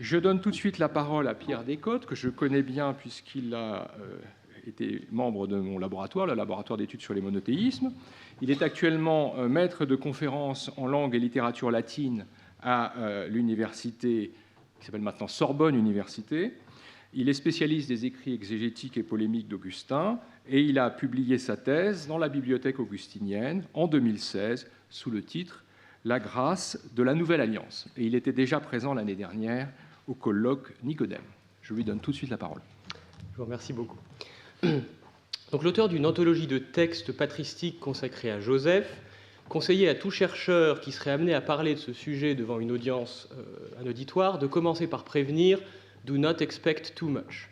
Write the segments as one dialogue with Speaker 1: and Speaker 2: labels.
Speaker 1: Je donne tout de suite la parole à Pierre Descotes, que je connais bien puisqu'il a été membre de mon laboratoire, le laboratoire d'études sur les monothéismes. Il est actuellement maître de conférences en langue et littérature latine à l'université qui s'appelle maintenant Sorbonne Université. Il est spécialiste des écrits exégétiques et polémiques d'Augustin et il a publié sa thèse dans la bibliothèque augustinienne en 2016 sous le titre « La grâce de la Nouvelle Alliance ». Et il était déjà présent l'année dernière au colloque Nicodème. Je lui donne tout de suite la parole.
Speaker 2: Je vous remercie beaucoup. Donc, l'auteur d'une anthologie de textes patristiques consacrés à Joseph conseillait à tout chercheur qui serait amené à parler de ce sujet devant une audience, un auditoire, de commencer par prévenir « Do not expect too much ».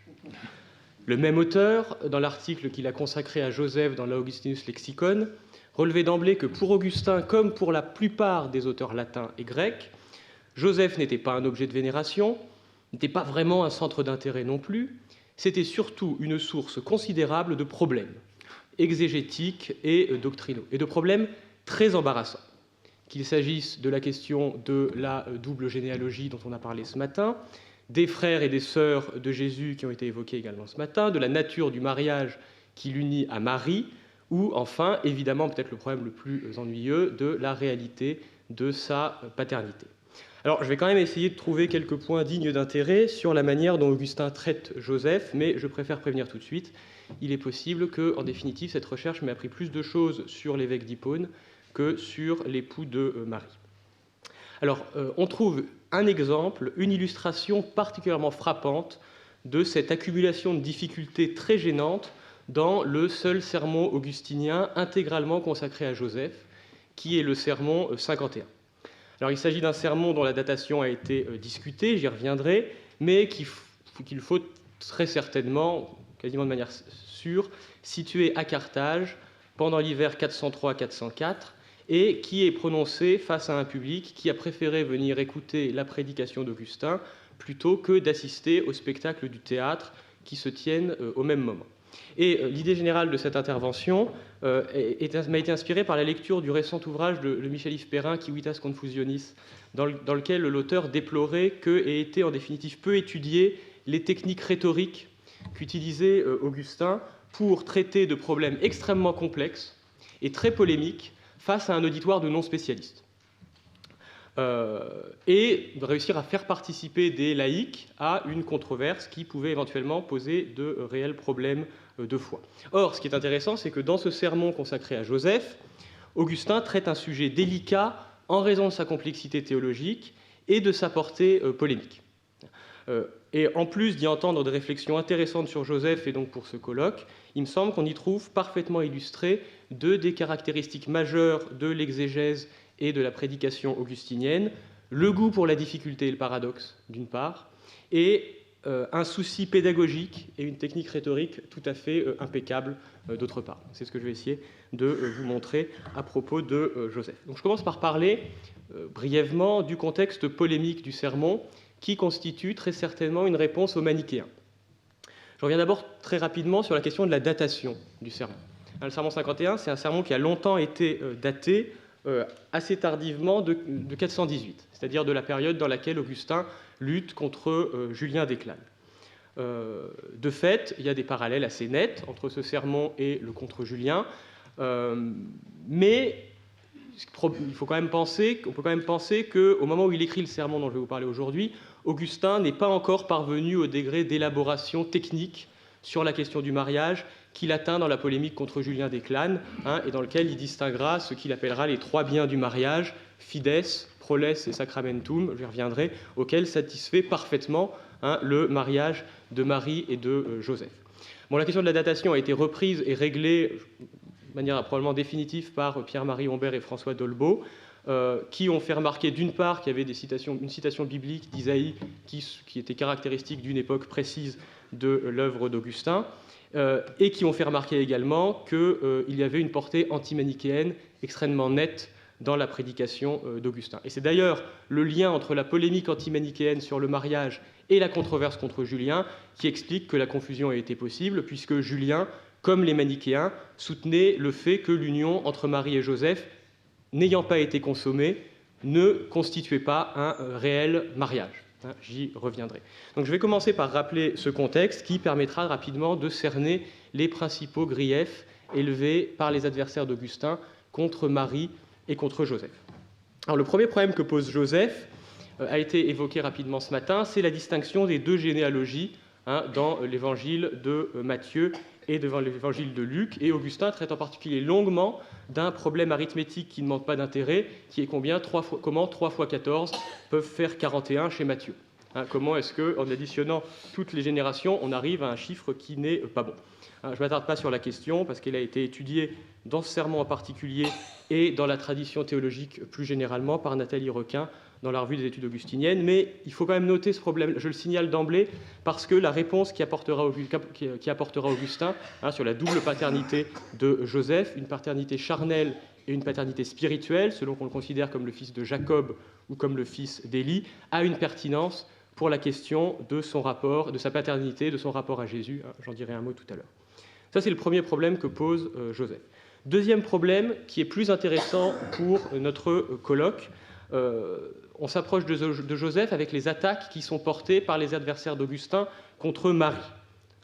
Speaker 2: Le même auteur, dans l'article qu'il a consacré à Joseph dans l'Augustinus Lexicon, relevait d'emblée que pour Augustin, comme pour la plupart des auteurs latins et grecs, Joseph n'était pas un objet de vénération, n'était pas vraiment un centre d'intérêt non plus, c'était surtout une source considérable de problèmes exégétiques et doctrinaux, et de problèmes très embarrassants. Qu'il s'agisse de la question de la double généalogie dont on a parlé ce matin, des frères et des sœurs de Jésus qui ont été évoqués également ce matin, de la nature du mariage qui l'unit à Marie, ou enfin, évidemment, peut-être le problème le plus ennuyeux, de la réalité de sa paternité. Alors, je vais quand même essayer de trouver quelques points dignes d'intérêt sur la manière dont Augustin traite Joseph, mais je préfère prévenir tout de suite. Il est possible que, en définitive, cette recherche m'ait appris plus de choses sur l'évêque d'Hippone que sur l'époux de Marie. Alors, on trouve un exemple, une illustration particulièrement frappante de cette accumulation de difficultés très gênantes dans le seul sermon augustinien intégralement consacré à Joseph, qui est le sermon 51. Alors, il s'agit d'un sermon dont la datation a été discutée, j'y reviendrai, mais qu'il faut très certainement, quasiment de manière sûre, situer à Carthage pendant l'hiver 403-404, et qui est prononcé face à un public qui a préféré venir écouter la prédication d'Augustin plutôt que d'assister au spectacle du théâtre qui se tiennent au même moment. Et l'idée générale de cette intervention m'a été inspirée par la lecture du récent ouvrage de Michel-Yves Perrin, Civitas Confusionis, dans lequel l'auteur déplorait qu'aient été en définitive peu étudiées les techniques rhétoriques qu'utilisait Augustin pour traiter de problèmes extrêmement complexes et très polémiques face à un auditoire de non-spécialistes. Et réussir à faire participer des laïcs à une controverse qui pouvait éventuellement poser de réels problèmes de foi. Or, ce qui est intéressant, c'est que dans ce sermon consacré à Joseph, Augustin traite un sujet délicat en raison de sa complexité théologique et de sa portée polémique. Et en plus d'y entendre des réflexions intéressantes sur Joseph et donc pour ce colloque, il me semble qu'on y trouve parfaitement illustré deux des caractéristiques majeures de l'exégèse et de la prédication augustinienne, le goût pour la difficulté et le paradoxe, d'une part, et un souci pédagogique et une technique rhétorique tout à fait impeccable, d'autre part. C'est ce que je vais essayer de vous montrer à propos de Joseph. Donc, je commence par parler brièvement du contexte polémique du sermon, qui constitue très certainement une réponse aux manichéens. Je reviens d'abord très rapidement sur la question de la datation du sermon. Le sermon 51, c'est un sermon qui a longtemps été daté assez tardivement de 418, c'est-à-dire de la période dans laquelle Augustin lutte contre Julien d'Éclane. De fait, il y a des parallèles assez nets entre ce sermon et le contre Julien, mais on peut quand même penser qu'au moment où il écrit le sermon dont je vais vous parler aujourd'hui, Augustin n'est pas encore parvenu au degré d'élaboration technique sur la question du mariage qu'il atteint dans la polémique contre Julien d'Éclane, et dans lequel il distinguera ce qu'il appellera les trois biens du mariage, fides, proles et sacramentum, je y reviendrai, auxquels satisfait parfaitement le mariage de Marie et de Joseph. Bon, la question de la datation a été reprise et réglée de manière probablement définitive par Pierre-Marie Humbert et François Dolbeau, qui ont fait remarquer d'une part qu'il y avait une citation biblique d'Isaïe qui était caractéristique d'une époque précise de l'œuvre d'Augustin, et qui ont fait remarquer également qu'il y avait une portée antimanichéenne extrêmement nette dans la prédication d'Augustin. Et c'est d'ailleurs le lien entre la polémique antimanichéenne sur le mariage et la controverse contre Julien qui explique que la confusion a été possible, puisque Julien, comme les manichéens, soutenait le fait que l'union entre Marie et Joseph, n'ayant pas été consommée, ne constituait pas un réel mariage. J'y reviendrai. Donc je vais commencer par rappeler ce contexte qui permettra rapidement de cerner les principaux griefs élevés par les adversaires d'Augustin contre Marie et contre Joseph. Alors le premier problème que pose Joseph a été évoqué rapidement ce matin, c'est la distinction des deux généalogies dans l'évangile de Matthieu et devant l'évangile de Luc. Et Augustin traite en particulier longuement d'un problème arithmétique qui ne manque pas d'intérêt, qui est comment 3 fois 14 peuvent faire 41 chez Matthieu. Comment est-ce qu'en additionnant toutes les générations, on arrive à un chiffre qui n'est pas bon. Je ne m'attarde pas sur la question parce qu'elle a été étudiée dans ce sermon en particulier et dans la tradition théologique plus généralement par Nathalie Requin dans la revue des études augustiniennes, mais il faut quand même noter ce problème, je le signale d'emblée, parce que la réponse qui apportera Augustin sur la double paternité de Joseph, une paternité charnelle et une paternité spirituelle, selon qu'on le considère comme le fils de Jacob ou comme le fils d'Élie, a une pertinence pour la question de son rapport, de sa paternité, de son rapport à Jésus. J'en dirai un mot tout à l'heure. Ça, c'est le premier problème que pose Joseph. Deuxième problème, qui est plus intéressant pour notre colloque, on s'approche de Joseph avec les attaques qui sont portées par les adversaires d'Augustin contre Marie.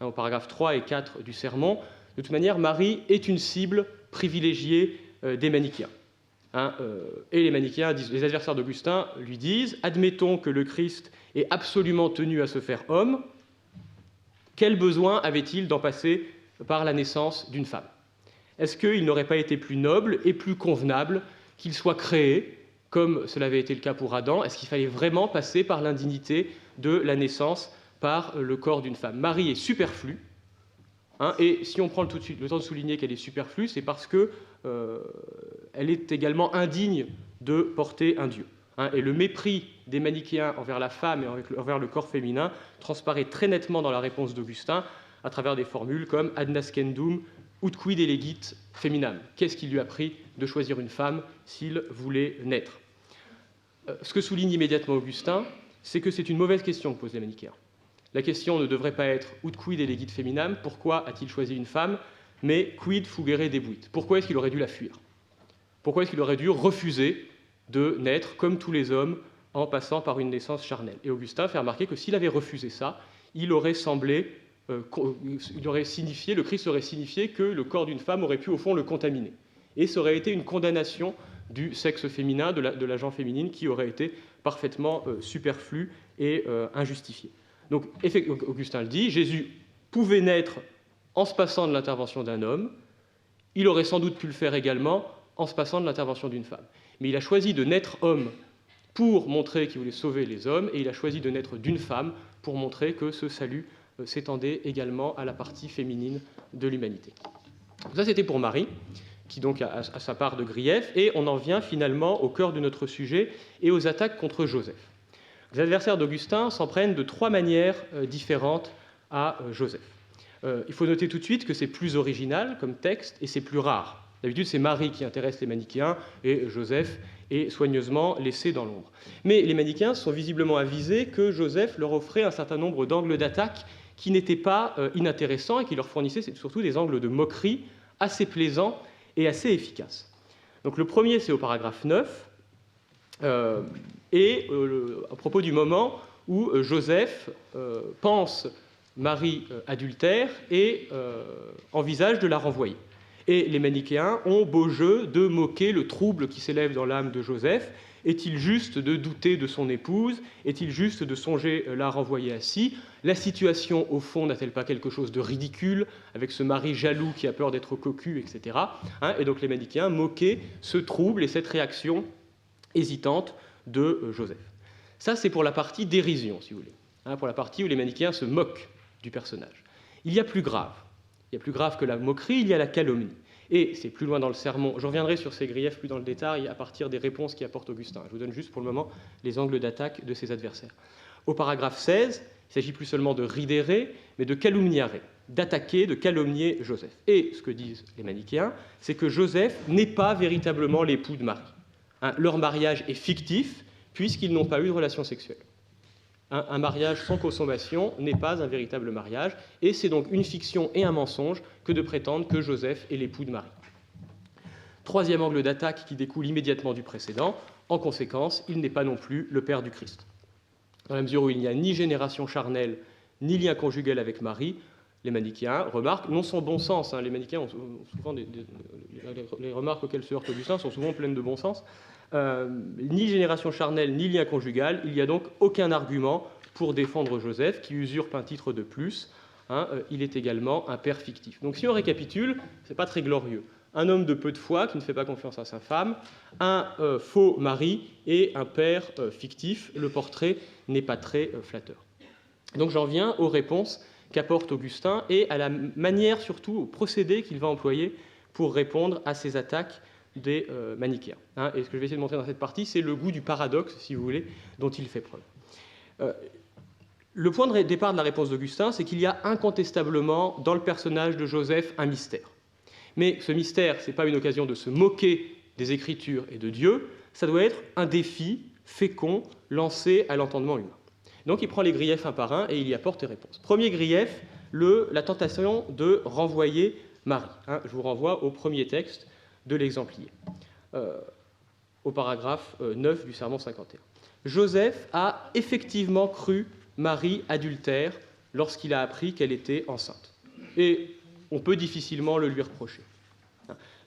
Speaker 2: Au paragraphe 3 et 4 du sermon, de toute manière, Marie est une cible privilégiée des manichéens. Et les manichéens, les adversaires d'Augustin lui disent « Admettons que le Christ est absolument tenu à se faire homme, quel besoin avait-il d'en passer par la naissance d'une femme? Est-ce qu'il n'aurait pas été plus noble et plus convenable qu'il soit créé comme cela avait été le cas pour Adam? Est-ce qu'il fallait vraiment passer par l'indignité de la naissance par le corps d'une femme? Marie est superflue, et si on prend le temps de souligner qu'elle est superflue, c'est parce qu'elle est également indigne de porter un Dieu. Et le mépris des manichéens envers la femme et envers le corps féminin transparaît très nettement dans la réponse d'Augustin à travers des formules comme ad nascendum ut quid elegit feminam. Qu'est-ce qui lui a pris de choisir une femme s'il voulait naître? Ce que souligne immédiatement Augustin, c'est que c'est une mauvaise question que posent les manichéens. La question ne devrait pas être ut quid elegit feminam, pourquoi a-t-il choisi une femme, mais quid fugere debuit, pourquoi est-ce qu'il aurait dû la fuir? Pourquoi est-ce qu'il aurait dû refuser de naître comme tous les hommes en passant par une naissance charnelle? Et Augustin fait remarquer que s'il avait refusé ça, le Christ aurait signifié que le corps d'une femme aurait pu au fond le contaminer. Et ça aurait été une condamnation du sexe féminin, de la gent féminine, qui aurait été parfaitement superflue et injustifiée. Donc Augustin le dit, Jésus pouvait naître en se passant de l'intervention d'un homme, il aurait sans doute pu le faire également en se passant de l'intervention d'une femme. Mais il a choisi de naître homme pour montrer qu'il voulait sauver les hommes, et il a choisi de naître d'une femme pour montrer que ce salut s'étendait également à la partie féminine de l'humanité. Ça, c'était pour Marie, qui donc a sa part de grief, et on en vient finalement au cœur de notre sujet et aux attaques contre Joseph. Les adversaires d'Augustin s'en prennent de 3 manières différentes à Joseph. Il faut noter tout de suite que c'est plus original comme texte et c'est plus rare. D'habitude, c'est Marie qui intéresse les manichéens et Joseph est soigneusement laissé dans l'ombre. Mais les manichéens sont visiblement avisés que Joseph leur offrait un certain nombre d'angles d'attaque qui n'étaient pas inintéressants et qui leur fournissaient surtout des angles de moquerie assez plaisants et assez efficaces. Donc le premier, c'est au paragraphe 9, à propos du moment où Joseph pense Marie adultère et envisage de la renvoyer. Et les manichéens ont beau jeu de moquer le trouble qui s'élève dans l'âme de Joseph. Est-il juste de douter de son épouse? Est-il juste de songer la renvoyer ainsi? La situation, au fond, n'a-t-elle pas quelque chose de ridicule, avec ce mari jaloux qui a peur d'être cocu, etc. Et donc les manichéens moquaient ce trouble et cette réaction hésitante de Joseph. Ça, c'est pour la partie dérision, si vous voulez, pour la partie où les manichéens se moquent du personnage. Il y a plus grave. Il y a plus grave que la moquerie, il y a la calomnie. Et c'est plus loin dans le sermon. Je reviendrai sur ces griefs plus dans le détail à partir des réponses qu'apporte Augustin. Je vous donne juste pour le moment les angles d'attaque de ses adversaires. Au paragraphe 16, il s'agit plus seulement de ridere, mais de calumniare, d'attaquer, de calomnier Joseph. Et ce que disent les manichéens, c'est que Joseph n'est pas véritablement l'époux de Marie. Leur mariage est fictif, puisqu'ils n'ont pas eu de relation sexuelle. Un mariage sans consommation n'est pas un véritable mariage, et c'est donc une fiction et un mensonge que de prétendre que Joseph est l'époux de Marie. Troisième angle d'attaque qui découle immédiatement du précédent, en conséquence, il n'est pas non plus le père du Christ. dans la mesure où il n'y a ni génération charnelle, ni lien conjugal avec Marie. Les manichéens remarquent, non sans bon sens, les manichéens ont souvent les remarques auxquelles se heurte Augustin sont souvent pleines de bon sens, ni génération charnelle, ni lien conjugal, il n'y a donc aucun argument pour défendre Joseph, qui usurpe un titre de plus. Il est également un père fictif. Donc si on récapitule, ce n'est pas très glorieux. Un homme de peu de foi qui ne fait pas confiance à sa femme, un faux mari et un père fictif. Le portrait n'est pas très flatteur. Donc j'en viens aux réponses qu'apporte Augustin et à la manière, surtout au procédé qu'il va employer pour répondre à ces attaques des manichéens. Et ce que je vais essayer de montrer dans cette partie, c'est le goût du paradoxe, si vous voulez, dont il fait preuve. Le point de départ de la réponse d'Augustin, c'est qu'il y a incontestablement dans le personnage de Joseph un mystère. Mais ce mystère, ce n'est pas une occasion de se moquer des Écritures et de Dieu, ça doit être un défi fécond lancé à l'entendement humain. Donc il prend les griefs un par un et il y apporte des réponses. Premier grief, la tentation de renvoyer Marie. Je vous renvoie au premier texte de l'exemplier, au paragraphe 9 du Sermon 51. Joseph a effectivement cru Marie adultère lorsqu'il a appris qu'elle était enceinte. Et on peut difficilement le lui reprocher.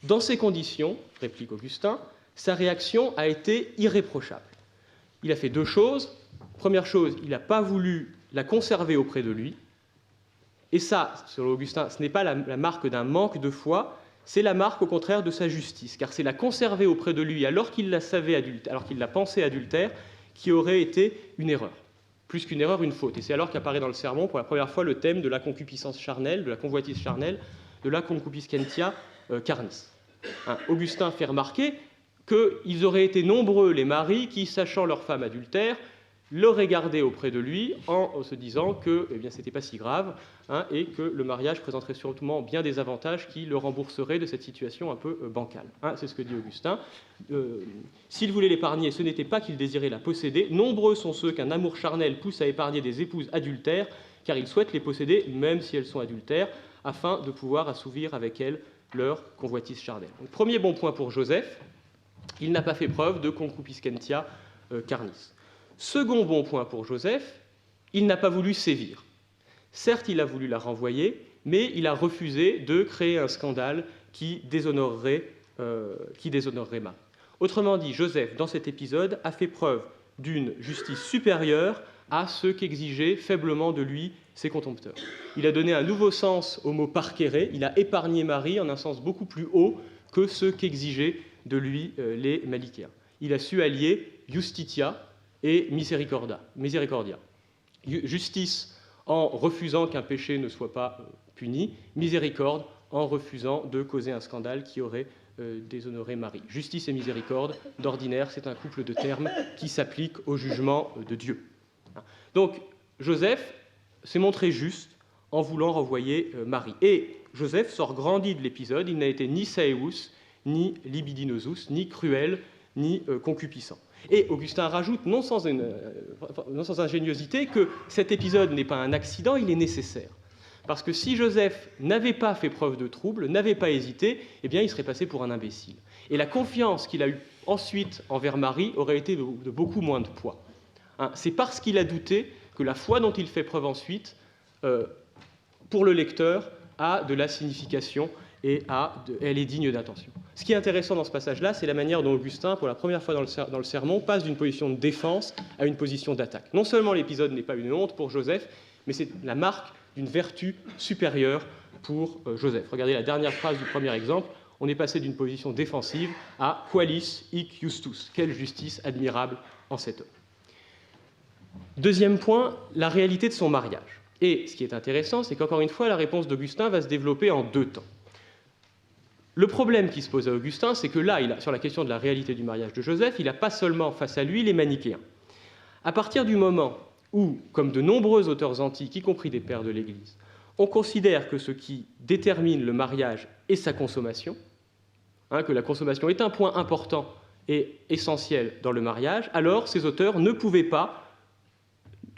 Speaker 2: Dans ces conditions, réplique Augustin, sa réaction a été irréprochable. Il a fait deux choses. Première chose, il n'a pas voulu la conserver auprès de lui. Et ça, selon Augustin, ce n'est pas la marque d'un manque de foi, c'est la marque au contraire de sa justice, car c'est la conserver auprès de lui alors qu'il la savait adultère, alors qu'il la pensait adultère, qui aurait été une erreur. Plus qu'une erreur, une faute. Et c'est alors qu'apparaît dans le sermon pour la première fois le thème de la concupiscence charnelle, de la convoitise charnelle, de la concupiscentia carnis. Augustin fait remarquer qu'ils auraient été nombreux les maris qui, sachant leur femme adultère, l'auraient gardée auprès de lui en se disant que ce n'était pas si grave et que le mariage présenterait sûrement bien des avantages qui le rembourseraient de cette situation un peu bancale. C'est ce que dit Augustin. S'il voulait l'épargner, ce n'était pas qu'il désirait la posséder. Nombreux sont ceux qu'un amour charnel pousse à épargner des épouses adultères, car ils souhaitent les posséder, même si elles sont adultères, afin de pouvoir assouvir avec elles leur convoitise charnelle. Donc, premier bon point pour Joseph, il n'a pas fait preuve de concupiscentia carnis. Second bon point pour Joseph, il n'a pas voulu sévir. Certes, il a voulu la renvoyer, mais il a refusé de créer un scandale qui déshonorerait Marie. Autrement dit, Joseph, dans cet épisode, a fait preuve d'une justice supérieure à ce qu'exigeaient faiblement de lui ses contempteurs. Il a donné un nouveau sens au mot parquere, il a épargné Marie en un sens beaucoup plus haut que ce qu'exigeaient de lui les manichéens. Il a su allier justitia et misericordia. Justice en refusant qu'un péché ne soit pas puni, miséricorde en refusant de causer un scandale qui aurait déshonoré Marie. Justice et miséricorde, d'ordinaire, c'est un couple de termes qui s'applique au jugement de Dieu. Donc, Joseph s'est montré juste en voulant renvoyer Marie. Et Joseph sort grandi de l'épisode, il n'a été ni saeus, ni libidinosus, ni cruel, ni concupiscent. Et Augustin rajoute, non sans ingéniosité, que cet épisode n'est pas un accident, il est nécessaire. Parce que si Joseph n'avait pas fait preuve de trouble, n'avait pas hésité, eh bien il serait passé pour un imbécile. Et la confiance qu'il a eue ensuite envers Marie aurait été de beaucoup moins de poids. C'est parce qu'il a douté que la foi dont il fait preuve ensuite, pour le lecteur, a de la signification et elle est digne d'attention. Ce qui est intéressant dans ce passage-là, c'est la manière dont Augustin, pour la première fois dans le sermon, passe d'une position de défense à une position d'attaque. Non seulement l'épisode n'est pas une honte pour Joseph, mais c'est la marque d'une vertu supérieure pour Joseph. Regardez la dernière phrase du premier exemple. On est passé d'une position défensive à qualis hic justus. Quelle justice admirable en cet homme. Deuxième point, la réalité de son mariage. Et ce qui est intéressant, c'est qu'encore une fois, la réponse d'Augustin va se développer en deux temps. Le problème qui se pose à Augustin, c'est que là, sur la question de la réalité du mariage de Joseph, il n'a pas seulement face à lui les manichéens. À partir du moment où, comme de nombreux auteurs antiques, y compris des pères de l'Église, on considère que ce qui détermine le mariage est sa consommation, que la consommation est un point important et essentiel dans le mariage, alors ces auteurs ne pouvaient pas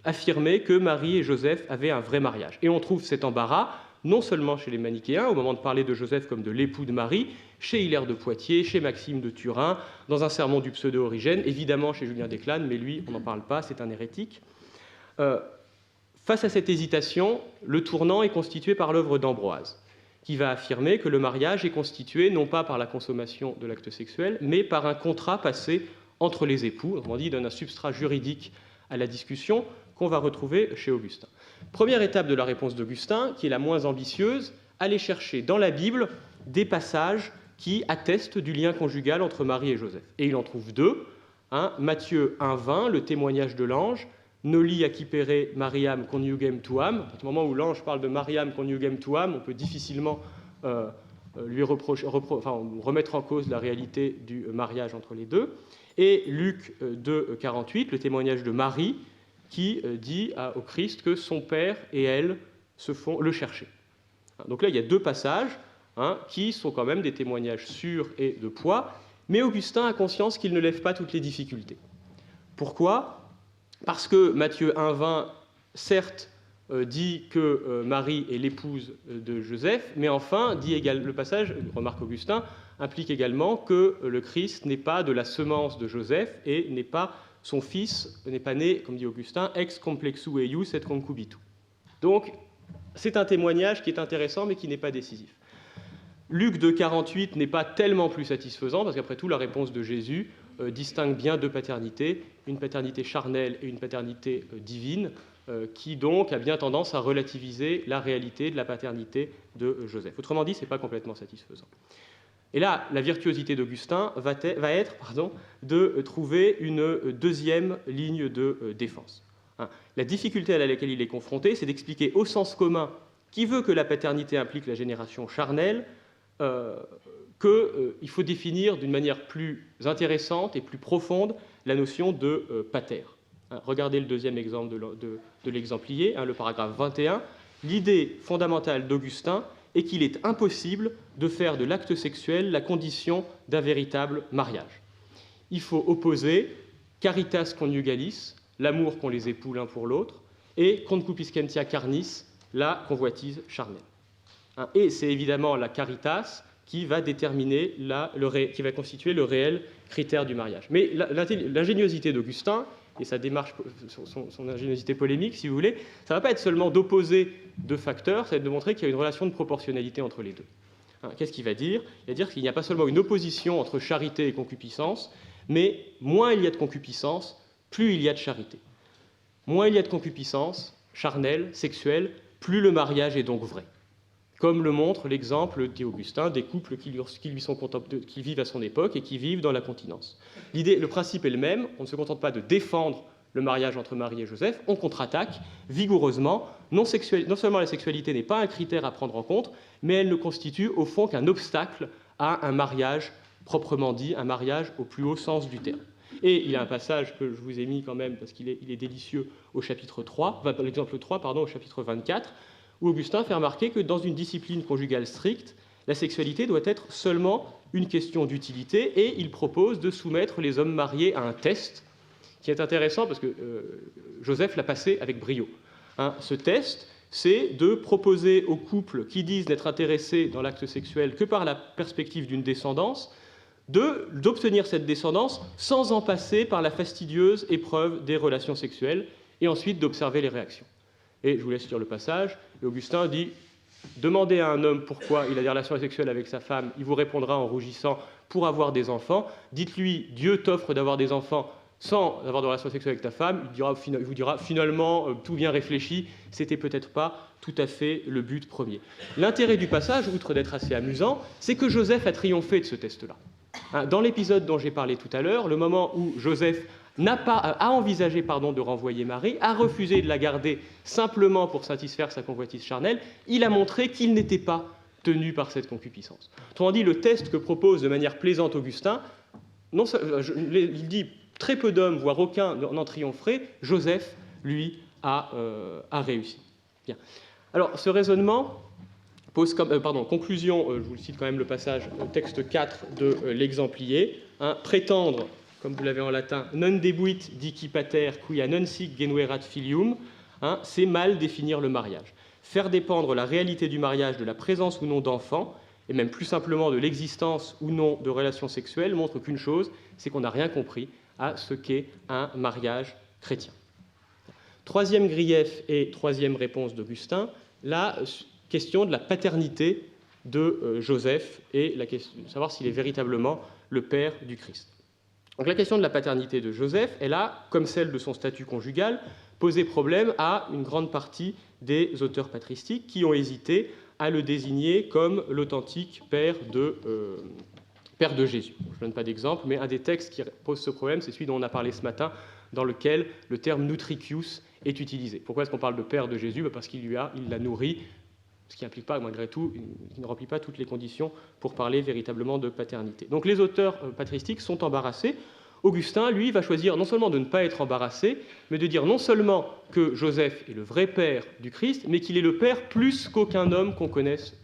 Speaker 2: affirmer que Marie et Joseph avaient un vrai mariage. Et on trouve cet embarras non seulement chez les manichéens, au moment de parler de Joseph comme de l'époux de Marie, chez Hilaire de Poitiers, chez Maxime de Turin, dans un sermon du pseudo-Origène, évidemment chez Julien d'Eclane, mais lui, on n'en parle pas, c'est un hérétique. Face à cette hésitation, le tournant est constitué par l'œuvre d'Ambroise, qui va affirmer que le mariage est constitué non pas par la consommation de l'acte sexuel, mais par un contrat passé entre les époux. Autrement dit, il donne un substrat juridique à la discussion qu'on va retrouver chez Augustin. Première étape de la réponse d'Augustin, qui est la moins ambitieuse, aller chercher dans la Bible des passages qui attestent du lien conjugal entre Marie et Joseph. Et il en trouve deux. Matthieu 1,20, le témoignage de l'ange, Noli acquipere Mariam conjugem tuam. À ce moment où l'ange parle de Mariam conjugem tuam, on peut difficilement lui remettre en cause la réalité du mariage entre les deux. Et Luc 2,48, le témoignage de Marie, qui dit au Christ que son père et elle se font le chercher. Donc là, il y a deux passages qui sont quand même des témoignages sûrs et de poids, mais Augustin a conscience qu'il ne lève pas toutes les difficultés. Pourquoi ? Parce que Matthieu 1,20, certes, dit que Marie est l'épouse de Joseph, mais enfin, le passage, remarque Augustin, implique également que le Christ n'est pas de la semence de Joseph et n'est pas son fils, n'est pas né, comme dit Augustin, ex complexu eius et concubitu. Donc, c'est un témoignage qui est intéressant, mais qui n'est pas décisif. Luc 2,48 n'est pas tellement plus satisfaisant, parce qu'après tout, la réponse de Jésus distingue bien deux paternités, une paternité charnelle et une paternité divine, qui donc a bien tendance à relativiser la réalité de la paternité de Joseph. Autrement dit, ce n'est pas complètement satisfaisant. Et là, la virtuosité d'Augustin va être de trouver une deuxième ligne de défense. La difficulté à laquelle il est confronté, c'est d'expliquer au sens commun, qui veut que la paternité implique la génération charnelle, qu'il faut définir d'une manière plus intéressante et plus profonde la notion de pater. Regardez le deuxième exemple de l'exemplier, le paragraphe 21. L'idée fondamentale d'Augustin est qu'il est impossible de faire de l'acte sexuel la condition d'un véritable mariage. Il faut opposer caritas conjugalis, l'amour qu'ont les époux l'un pour l'autre, et concupiscentia carnis, la convoitise charnelle. Et c'est évidemment la caritas qui va déterminer qui va constituer le réel critère du mariage. Mais l'ingéniosité d'Augustin et sa démarche, son ingéniosité polémique, si vous voulez, ça ne va pas être seulement d'opposer deux facteurs, ça va être de montrer qu'il y a une relation de proportionnalité entre les deux. Qu'est-ce qu'il va dire ? Il va dire qu'il n'y a pas seulement une opposition entre charité et concupiscence, mais moins il y a de concupiscence, plus il y a de charité. Moins il y a de concupiscence, charnelle, sexuelle, plus le mariage est donc vrai. Comme le montre l'exemple d'Augustin des couples qui vivent à son époque et qui vivent dans la continence. Le principe est le même, on ne se contente pas de défendre le mariage entre Marie et Joseph, on contre-attaque vigoureusement. Non seulement la sexualité n'est pas un critère à prendre en compte, mais elle ne constitue au fond qu'un obstacle à un mariage proprement dit, un mariage au plus haut sens du terme. Et il y a un passage que je vous ai mis quand même, parce qu'il est délicieux, au chapitre 3, l'exemple 3, au chapitre 24, où Augustin fait remarquer que dans une discipline conjugale stricte, la sexualité doit être seulement une question d'utilité, et il propose de soumettre les hommes mariés à un test, qui est intéressant parce que Joseph l'a passé avec brio. Ce test, c'est de proposer aux couples qui disent n'être intéressés dans l'acte sexuel que par la perspective d'une descendance, d'obtenir cette descendance sans en passer par la fastidieuse épreuve des relations sexuelles, et ensuite d'observer les réactions. Et je vous laisse lire le passage. Et Augustin dit « Demandez à un homme pourquoi il a des relations sexuelles avec sa femme, il vous répondra en rougissant pour avoir des enfants. Dites-lui « Dieu t'offre d'avoir des enfants sans avoir de relations sexuelles avec ta femme. » Il vous dira « Finalement, tout bien réfléchi, c'était peut-être pas tout à fait le but premier. » L'intérêt du passage, outre d'être assez amusant, c'est que Joseph a triomphé de ce test-là. Dans l'épisode dont j'ai parlé tout à l'heure, le moment où Joseph a envisagé de renvoyer Marie, a refusé de la garder simplement pour satisfaire sa convoitise charnelle, il a montré qu'il n'était pas tenu par cette concupiscence. Autrement dit, le test que propose de manière plaisante Augustin, il dit très peu d'hommes, voire aucun, n'en triompheraient, Joseph, lui, a réussi. Bien. Alors, ce raisonnement pose conclusion, je vous cite quand même le passage, texte 4 de l'exemplier, prétendre, comme vous l'avez en latin, non debuit dici pater quia non sic genuerat filium, c'est mal définir le mariage. Faire dépendre la réalité du mariage de la présence ou non d'enfants, et même plus simplement de l'existence ou non de relations sexuelles, montre qu'une chose, c'est qu'on n'a rien compris à ce qu'est un mariage chrétien. Troisième grief et troisième réponse d'Augustin, la question de la paternité de Joseph et la question de savoir s'il est véritablement le père du Christ. Donc la question de la paternité de Joseph, elle a, comme celle de son statut conjugal, posé problème à une grande partie des auteurs patristiques qui ont hésité à le désigner comme l'authentique père de Jésus. Je ne donne pas d'exemple, mais un des textes qui pose ce problème, c'est celui dont on a parlé ce matin, dans lequel le terme nutricius est utilisé. Pourquoi est-ce qu'on parle de père de Jésus? Parce qu'il l'a nourri, ce qui n'implique pas, malgré tout, il ne remplit pas toutes les conditions pour parler véritablement de paternité. Donc les auteurs patristiques sont embarrassés. Augustin, lui, va choisir non seulement de ne pas être embarrassé, mais de dire non seulement que Joseph est le vrai père du Christ, mais qu'il est le père plus qu'aucun homme qu'on connaisse.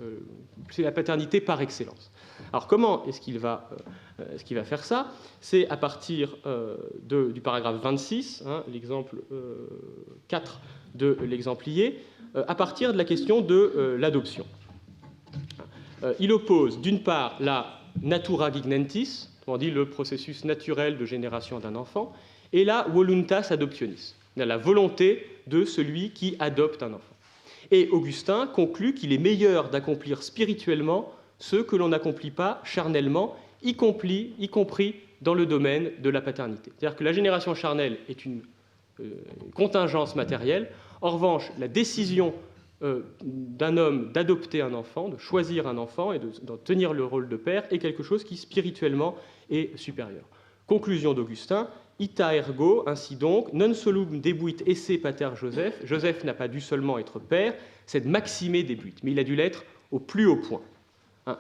Speaker 2: C'est la paternité par excellence. Alors comment est-ce qu'il va faire ça? C'est à partir du paragraphe 26, l'exemple 4 de l'exemplier, à partir de la question de l'adoption. Il oppose d'une part la natura gignentis, on dit le processus naturel de génération d'un enfant, et la voluntas adoptionis, la volonté de celui qui adopte un enfant. Et Augustin conclut qu'il est meilleur d'accomplir spirituellement ce que l'on n'accomplit pas charnellement, y compris dans le domaine de la paternité. C'est-à-dire que la génération charnelle est une contingence matérielle. En revanche, la décision d'un homme d'adopter un enfant, de choisir un enfant et d'en tenir le rôle de père est quelque chose qui spirituellement est supérieur. Conclusion d'Augustin, ita ergo, ainsi donc, non solum debuit esse pater Joseph, Joseph n'a pas dû seulement être père, c'est maxime debuit, mais il a dû l'être au plus haut point.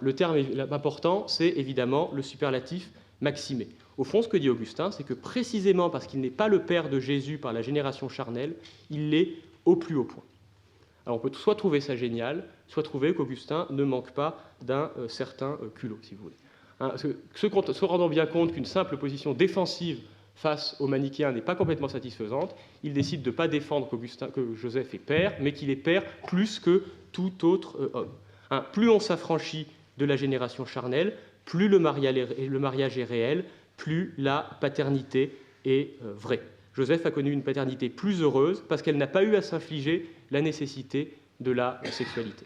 Speaker 2: Le terme important, c'est évidemment le superlatif maximé. Au fond, ce que dit Augustin, c'est que précisément parce qu'il n'est pas le père de Jésus par la génération charnelle, il l'est au plus haut point. Alors on peut soit trouver ça génial, soit trouver qu'Augustin ne manque pas d'un certain culot, si vous voulez. Se rendant bien compte qu'une simple position défensive face aux manichéens n'est pas complètement satisfaisante, il décide de ne pas défendre que Joseph est père, mais qu'il est père plus que tout autre homme. Plus on s'affranchit de la génération charnelle, plus le mariage est réel, plus la paternité est vraie. Joseph a connu une paternité plus heureuse parce qu'elle n'a pas eu à s'infliger la nécessité de la sexualité.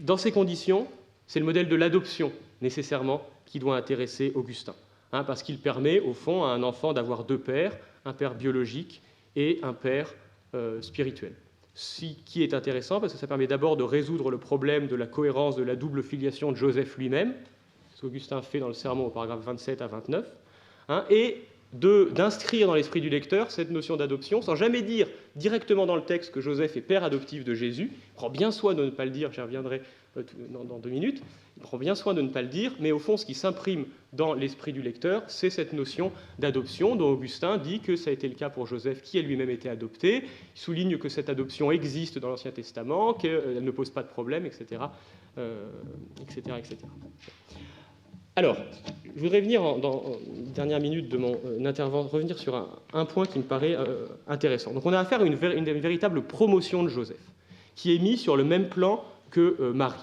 Speaker 2: Dans ces conditions, c'est le modèle de l'adoption, nécessairement, qui doit intéresser Augustin, parce qu'il permet, au fond, à un enfant d'avoir deux pères, un père biologique et un père spirituel. Qui est intéressant, parce que ça permet d'abord de résoudre le problème de la cohérence de la double filiation de Joseph lui-même, ce qu'Augustin fait dans le Sermon au paragraphe 27 à 29, et d'inscrire dans l'esprit du lecteur cette notion d'adoption, sans jamais dire directement dans le texte que Joseph est père adoptif de Jésus. Il prend bien soin de ne pas le dire, j'y reviendrai dans 2 minutes, il prend bien soin de ne pas le dire, mais au fond, ce qui s'imprime dans l'esprit du lecteur, c'est cette notion d'adoption, dont Augustin dit que ça a été le cas pour Joseph, qui a lui-même été adopté. Il souligne que cette adoption existe dans l'Ancien Testament, qu'elle ne pose pas de problème, etc. etc. Alors, je voudrais venir, dans une dernière minute de mon intervention, revenir sur un point qui me paraît intéressant. Donc on a affaire à une véritable promotion de Joseph, qui est mis sur le même plan que Marie.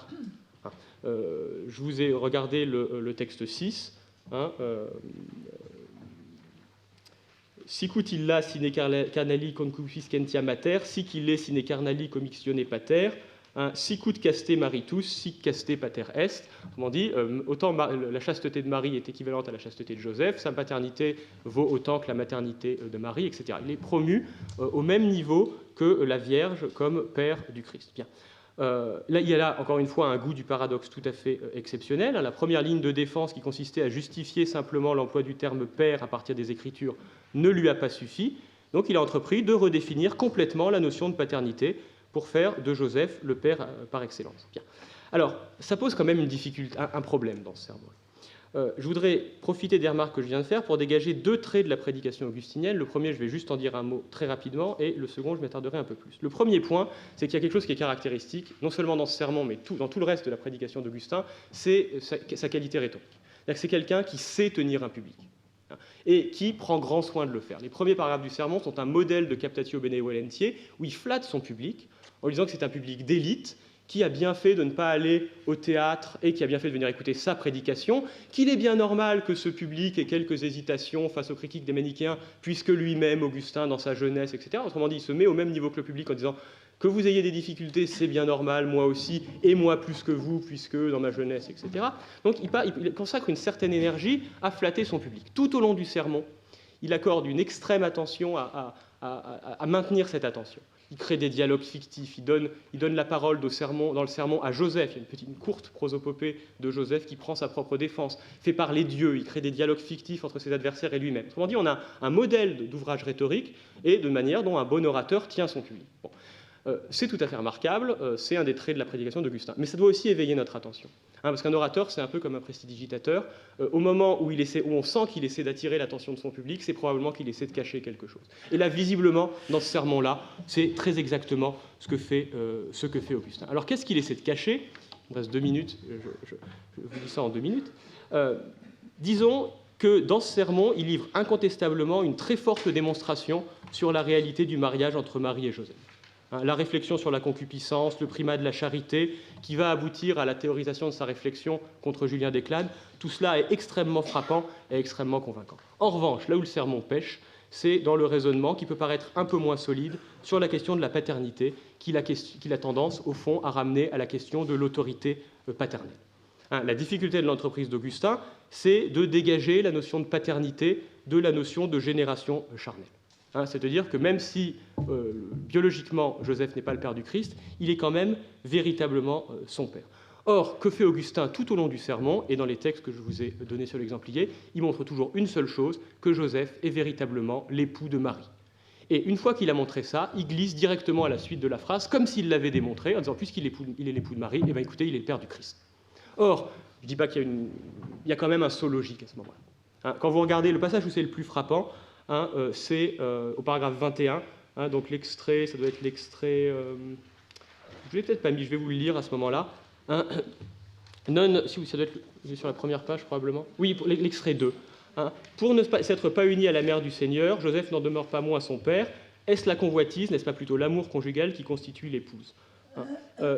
Speaker 2: Je vous ai regardé le texte 6. Sicut illa sine carnali concupiscentia mater, sic ille sine carnali commictione pater, sicut caste maritus, sic caste pater est. Autrement dit, autant la chasteté de Marie est équivalente à la chasteté de Joseph, sa paternité vaut autant que la maternité de Marie, etc. Il est promu au même niveau que la Vierge comme père du Christ. Bien. Là, il y a là, encore une fois, un goût du paradoxe tout à fait exceptionnel. La première ligne de défense qui consistait à justifier simplement l'emploi du terme « père » à partir des Écritures ne lui a pas suffi. Donc il a entrepris de redéfinir complètement la notion de paternité pour faire de Joseph le père par excellence. Bien. Alors, ça pose quand même une difficulté, un problème dans ce sermon. Je voudrais profiter des remarques que je viens de faire pour dégager 2 traits de la prédication augustinienne. Le premier, je vais juste en dire un mot très rapidement, et le second, je m'attarderai un peu plus. Le premier point, c'est qu'il y a quelque chose qui est caractéristique, non seulement dans ce sermon, mais dans tout le reste de la prédication d'Augustin, c'est sa qualité rhétorique. C'est-à-dire que c'est quelqu'un qui sait tenir un public, et qui prend grand soin de le faire. Les premiers paragraphes du sermon sont un modèle de captatio benevolentiae, où il flatte son public, en lui disant que c'est un public d'élite, qui a bien fait de ne pas aller au théâtre et qui a bien fait de venir écouter sa prédication, qu'il est bien normal que ce public ait quelques hésitations face aux critiques des manichéens, puisque lui-même, Augustin, dans sa jeunesse, etc., autrement dit, il se met au même niveau que le public en disant que vous ayez des difficultés, c'est bien normal, moi aussi, et moi plus que vous, puisque dans ma jeunesse, etc. Donc il consacre une certaine énergie à flatter son public. Tout au long du sermon, il accorde une extrême attention à maintenir cette attention. Il crée des dialogues fictifs, il donne la parole dans le sermon à Joseph. Il y a une courte prosopopée de Joseph qui prend sa propre défense, fait parler Dieu, il crée des dialogues fictifs entre ses adversaires et lui-même. Autrement dit, on a un modèle d'ouvrage rhétorique et de manière dont un bon orateur tient son public. Bon. C'est tout à fait remarquable, c'est un des traits de la prédication d'Augustin. Mais ça doit aussi éveiller notre attention. Parce qu'un orateur, c'est un peu comme un prestidigitateur. Au moment où on sent qu'il essaie d'attirer l'attention de son public, c'est probablement qu'il essaie de cacher quelque chose. Et là, visiblement, dans ce sermon-là, c'est très exactement ce que fait Augustin. Alors, qu'est-ce qu'il essaie de cacher? Il me reste 2 minutes, je vous dis ça en 2 minutes. Disons que dans ce sermon, il livre incontestablement une très forte démonstration sur la réalité du mariage entre Marie et Joseph. La réflexion sur la concupiscence, le primat de la charité, qui va aboutir à la théorisation de sa réflexion contre Julien d'Eclade, tout cela est extrêmement frappant et extrêmement convaincant. En revanche, là où le sermon pêche, c'est dans le raisonnement qui peut paraître un peu moins solide sur la question de la paternité, qu'il a tendance, au fond, à ramener à la question de l'autorité paternelle. La difficulté de l'entreprise d'Augustin, c'est de dégager la notion de paternité de la notion de génération charnelle. C'est-à-dire que même si biologiquement Joseph n'est pas le père du Christ, il est quand même véritablement son père. Or, que fait Augustin tout au long du sermon, et dans les textes que je vous ai donnés sur l'exemplier, il montre toujours une seule chose, que Joseph est véritablement l'époux de Marie. Et une fois qu'il a montré ça, il glisse directement à la suite de la phrase, comme s'il l'avait démontré, en disant, puisqu'il est l'époux de Marie, eh bien écoutez, il est le père du Christ. Or, je ne dis pas qu'il y a quand même un saut logique à ce moment-là. Quand vous regardez le passage où c'est le plus frappant, c'est au paragraphe 21, donc l'extrait, ça doit être l'extrait, je ne l'ai peut-être pas mis, je vais vous le lire à ce moment-là. Si ça doit être sur la première page probablement. Oui, l'extrait 2. Pour ne s'être pas uni à la mère du Seigneur, Joseph n'en demeure pas moins son père. Est-ce la convoitise, n'est-ce pas plutôt l'amour conjugal qui constitue l'épouse?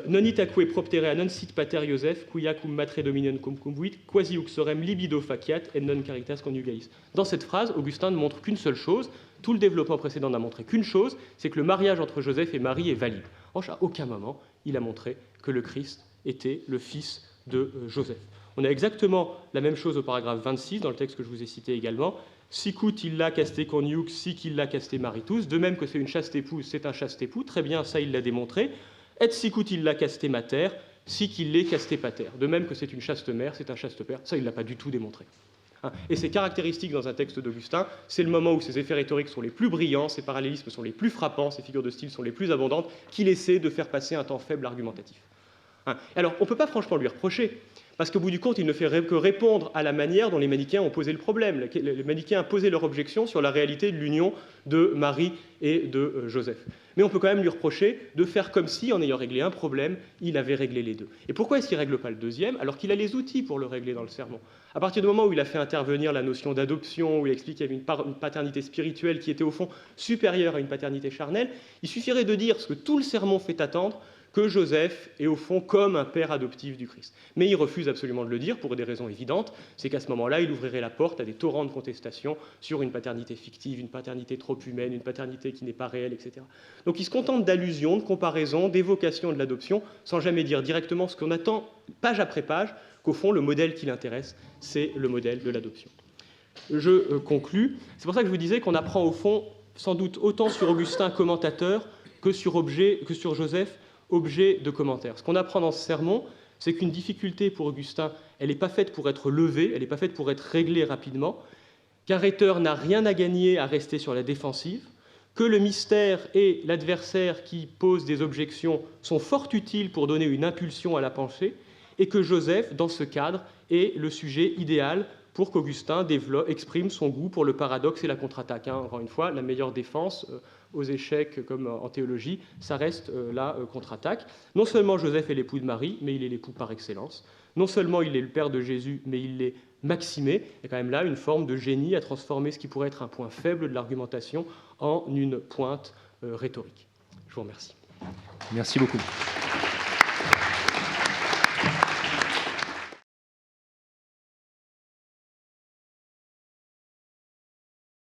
Speaker 2: Non itaque propterea non sit pater Joseph, quia cum matre dominion cum convuit, quasi uxorem libido faciat et non caritas conjugalis. Dans cette phrase, Augustin ne montre qu'une seule chose, tout le développement précédent n'a montré qu'une chose, c'est que le mariage entre Joseph et Marie est valide. En revanche, à aucun moment, il a montré que le Christ était le fils de Joseph. On a exactement la même chose au paragraphe 26, dans le texte que je vous ai cité également. Sicut illa caste coniux, sic illa caste maritus, de même que c'est une chaste épouse, c'est un chaste époux, très bien, ça il l'a démontré. Et sicut illa caste mater, sic illa caste pater, de même que c'est une chaste mère, c'est un chaste père, ça il ne l'a pas du tout démontré. Et c'est caractéristique dans un texte d'Augustin, c'est le moment où ses effets rhétoriques sont les plus brillants, ses parallélismes sont les plus frappants, ses figures de style sont les plus abondantes, qu'il essaie de faire passer un temps faible argumentatif. Alors, on ne peut pas franchement lui reprocher, parce qu'au bout du compte, il ne fait que répondre à la manière dont les manichéens ont posé le problème. Les manichéens ont posé leur objection sur la réalité de l'union de Marie et de Joseph. Mais on peut quand même lui reprocher de faire comme si, en ayant réglé un problème, il avait réglé les deux. Et pourquoi est-ce qu'il ne règle pas le deuxième, alors qu'il a les outils pour le régler dans le sermon? À partir du moment où il a fait intervenir la notion d'adoption, où il explique qu'il y avait une paternité spirituelle qui était au fond supérieure à une paternité charnelle, il suffirait de dire ce que tout le sermon fait attendre, que Joseph est au fond comme un père adoptif du Christ. Mais il refuse absolument de le dire pour des raisons évidentes, c'est qu'à ce moment-là, il ouvrirait la porte à des torrents de contestation sur une paternité fictive, une paternité trop humaine, une paternité qui n'est pas réelle, etc. Donc il se contente d'allusions, de comparaisons, d'évocations de l'adoption, sans jamais dire directement ce qu'on attend, page après page, qu'au fond, le modèle qui l'intéresse, c'est le modèle de l'adoption. Je conclus. C'est pour ça que je vous disais qu'on apprend au fond, sans doute, autant sur Augustin, commentateur, que sur Joseph, objet de commentaire. Ce qu'on apprend dans ce sermon, c'est qu'une difficulté pour Augustin, elle n'est pas faite pour être levée, elle n'est pas faite pour être réglée rapidement, qu'un rhéteur n'a rien à gagner à rester sur la défensive, que le mystère et l'adversaire qui pose des objections sont fort utiles pour donner une impulsion à la pensée, et que Joseph, dans ce cadre, est le sujet idéal pour qu'Augustin exprime son goût pour le paradoxe et la contre-attaque. Encore une fois, la meilleure défense aux échecs, comme en théologie, ça reste la contre-attaque. Non seulement Joseph est l'époux de Marie, mais il est l'époux par excellence. Non seulement il est le père de Jésus, mais il l'est maximé. Il y a quand même là une forme de génie à transformer ce qui pourrait être un point faible de l'argumentation en une pointe rhétorique. Je vous remercie.
Speaker 1: Merci beaucoup.